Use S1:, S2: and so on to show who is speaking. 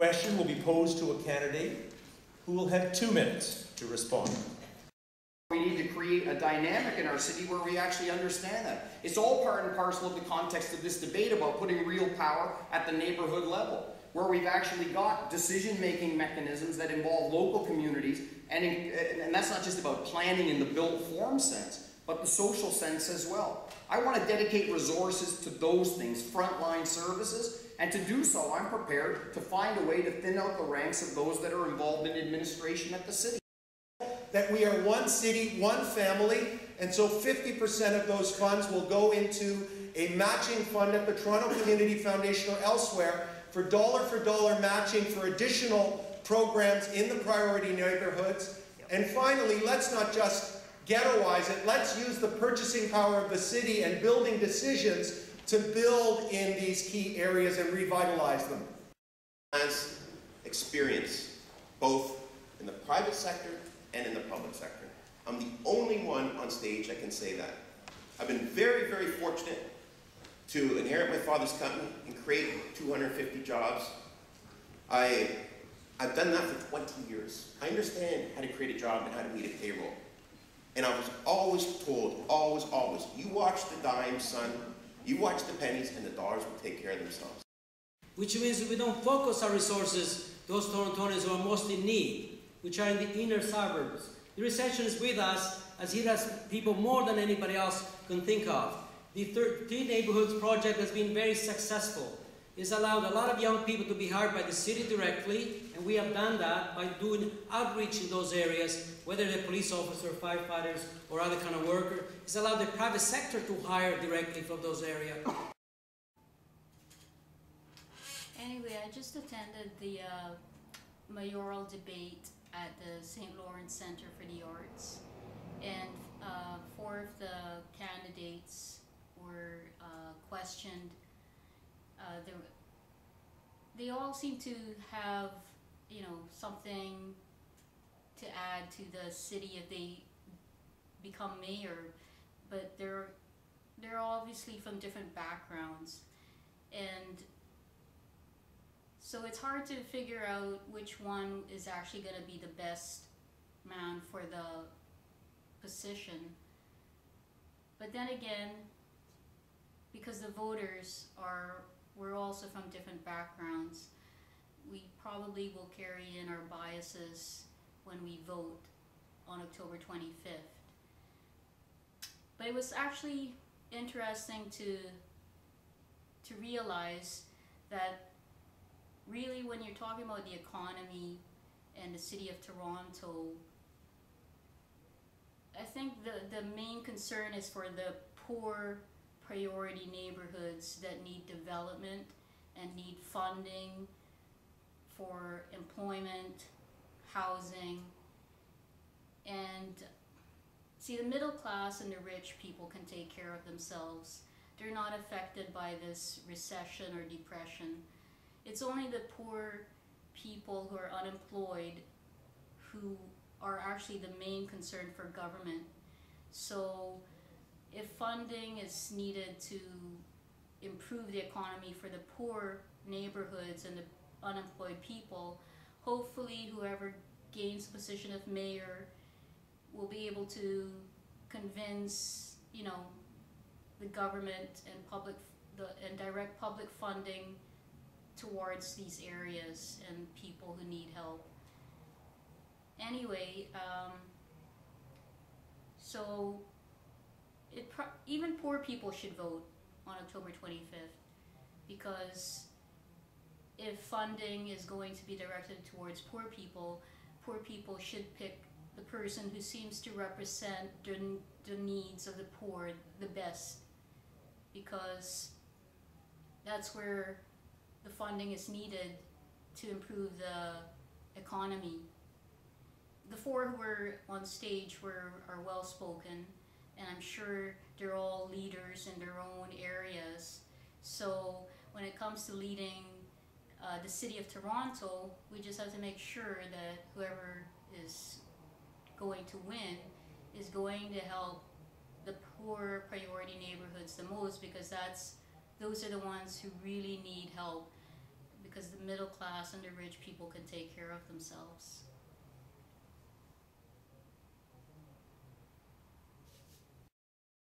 S1: Question will be posed to a candidate who will have 2 minutes to respond.
S2: We need to create a dynamic in our city where we actually understand that. It's all part and parcel of the context of this debate about putting real power at the neighborhood level, where we've actually got decision-making mechanisms that involve local communities, and that's not just about planning in the built form sense, but the social sense as well. I want to dedicate resources to those things, frontline services, and to do so, I'm prepared to find a way to thin out the ranks of those that are involved in administration at the city.
S3: That we are one city, one family, and so 50% of those funds will go into a matching fund at the Toronto Community Foundation or elsewhere for dollar matching for additional programs in the priority neighborhoods. And finally, let's not just ghettoize it, let's use the purchasing power of the city and building decisions to build in these key areas and revitalize them.
S4: Has experience both in the private sector and in the public sector. I'm the only one on stage that can say that. I've been very, very fortunate to inherit my father's company and create 250 jobs. I've done that for 20 years. I understand how to create a job and how to meet a payroll. And I was always told, always, you watch the dimes, son, you watch the pennies, and the dollars will take care of themselves.
S5: Which means if we don't focus our resources, those Torontonians who are most in need, which are in the inner suburbs. The recession is with us, as it has people more than anybody else can think of. The 13 Neighborhoods project has been very successful. It's allowed a lot of young people to be hired by the city directly, and we have done that by doing outreach in those areas, whether they're police officers, firefighters, or other kind of worker. It's allowed the private sector to hire directly from those areas.
S6: Anyway, I just attended the mayoral debate at the St. Lawrence Center for the Arts, and 4 of the candidates were questioned. They all seem to have, something to add to the city if they become mayor, but they're obviously from different backgrounds, and so it's hard to figure out which one is actually going to be the best man for the position. But then again, because the voters we're also from different backgrounds, we probably will carry in our biases when we vote on October 25th. But it was actually interesting to realize that really, when you're talking about the economy and the city of Toronto, I think the main concern is for the poor priority neighborhoods that need development and need funding for employment, housing, and see, the middle class and the rich people can take care of themselves. They're not affected by this recession or depression. It's only the poor people who are unemployed who are actually the main concern for government. So if funding is needed to improve the economy for the poor neighborhoods and the unemployed people, hopefully whoever gains the position of mayor will be able to convince, the government and direct public funding towards these areas and people who need help. Anyway, so even poor people should vote on October 25th, because if funding is going to be directed towards poor people should pick the person who seems to represent the needs of the poor the best, because that's where the funding is needed to improve the economy. The 4 who were on stage are well spoken, and I'm sure they're all leaders in their own areas. So when it comes to leading the city of Toronto, we just have to make sure that whoever is going to win is going to help the poor priority neighborhoods the most, because those are the ones who really need help, because the middle middle class and the rich people can take care of themselves.